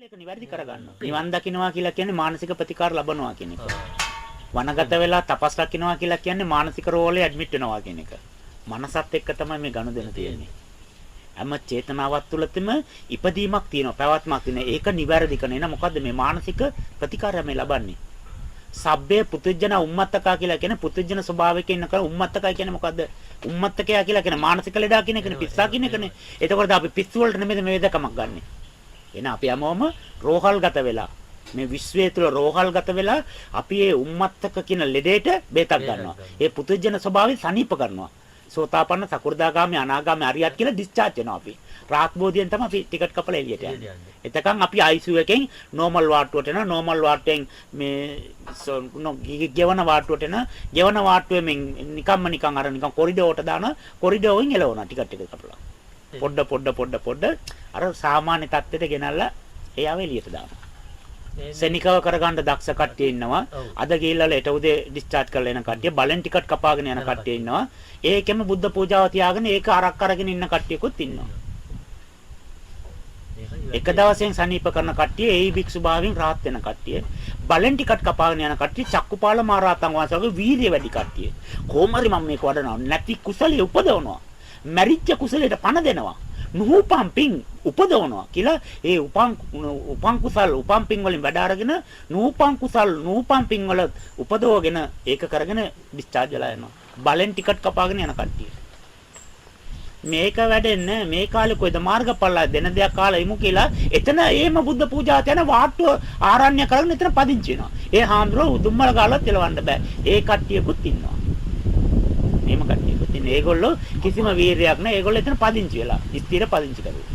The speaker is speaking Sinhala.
ඒක නිවැරදි කරගන්නවා. නිවන් දකින්නවා කියලා කියන්නේ මානසික ප්‍රතිකාර ලබනවා කියන එක. වනගත වෙලා තපස් රකින්නවා කියලා කියන්නේ මානසික රෝලේ ඇඩ්මිට් වෙනවා කියන එක. මනසත් එක්ක තමයි මේ ගනුදෙනු තියෙන්නේ. හැම චේතනාවක් තුළතම ඉපදීමක් තියෙනවා, පැවැත්මක් තියෙනවා. ඒක නිවැරදි කරන එන මොකද්ද මේ මානසික ප්‍රතිකාරය මේ ලබන්නේ? සබ්බේ පුතුජන උම්මත්තකා කියලා කියන පුතුජන ස්වභාවයක ඉන්න කර උම්මත්තකයි කියන්නේ මොකද්ද? උම්මත්තකයා කියලා කියන මානසික ලෙඩා කියන එකනේ, පිස්සා කියන එකනේ. එතකොට අපි පිස්සු වලට නෙමෙයි මේ වේදකමක් ගන්නෙ. එහෙනම් අපි හැමෝම රෝහල්ගත වෙලා මේ විශ්වයේ තුල රෝහල්ගත වෙලා අපි මේ උම්මත්තක කියන ලෙඩේට බේතක් ගන්නවා. ඒ පුතුජන ස්වභාවය සනීප කරනවා. සෝතාපන්න, සකු르දාගාමි, අනාගාමි, අරියත් කියලා ඩිස්චාර්ජ් වෙනවා අපි. රාත් බෝධියෙන් තමයි අපි ටිකට් කපලා එළියට යන්නේ. එතකන් අපි ICU එකෙන් නෝමල් වාට්ටුවට එනවා. නෝමල් වාට්ටුවෙන් මේ ගෙවන වාට්ටුවට එන ගෙවන වාට්ටුවේ නිකන් අර නිකන් කොරිඩෝරට දාන කොරිඩෝරෙන් එලවනවා ටිකට් එක කපලා. පොඩ අර සාමාන්‍ය තත්ත්වයට ගෙනල්ලා එයාව එළියට දානවා. සෙනිකව කරගන්න දක්ෂ කට්ටිය ඉන්නවා. අද ගිහිල්ලා ලෙට උදේ ඩිස්චාර්ජ් කරලා එන කට්ටිය, බලෙන් ටිකට් කපාගෙන යන කට්ටිය ඉන්නවා. ඒකෙම බුද්ධ පූජාව තියාගෙන ඒක අරක් අරගෙන ඉන්න කට්ටියකුත් ඉන්නවා. එක දවසෙන් සනීප කරන කට්ටිය, ඒ භික්ෂු භාවයෙන් rahat වෙන කට්ටිය, බලෙන් ටිකට් කපාගෙන යන කට්ටිය, චක්කුපාල මහරහතන් වහන්සේගේ වීරිය වැඩි කට්ටිය. කොහොම හරි මම මේක වඩනවා. නැති කුසලිය උපදවනවා. මැරිච්ච කුසලයට පණ දෙනවා. නුහුපම් පිං උපදවනවා කියලා ඒ උපං කුසල් උපං පිං වලින් වැඩ අරගෙන නුහුපම් කුසල් නුහුපම් පිං වල උපදවගෙන ඒක කරගෙන ඩිස්චාර්ජ් වෙලා යනවා. බලෙන් ටිකට් කපාගෙන යන කට්ටිය. මේක වැඩෙන්නේ මේ කාලේ කොයිද මාර්ගඵල දෙන දෙයක් කාලා ඉමු කියලා එතන එහෙම බුද්ධ පූජාවට යන වාට්ටුව ආරණ්‍ය කරගෙන එතන පදිංචි වෙනවා. ඒ හාමුදුරුවෝ උදුම්මල ගාලා තෙලවන්න බෑ. ඒ කට්ටියකුත් ඉන්නවා. එහෙම කට්ටියකුත් ඉන්නේ. ඒගොල්ලෝ කිසිම වීරයක් නැහැ. ඒගොල්ලෝ එතන පදිංචි වෙලා ස්ථිර පදිංචි කරලා.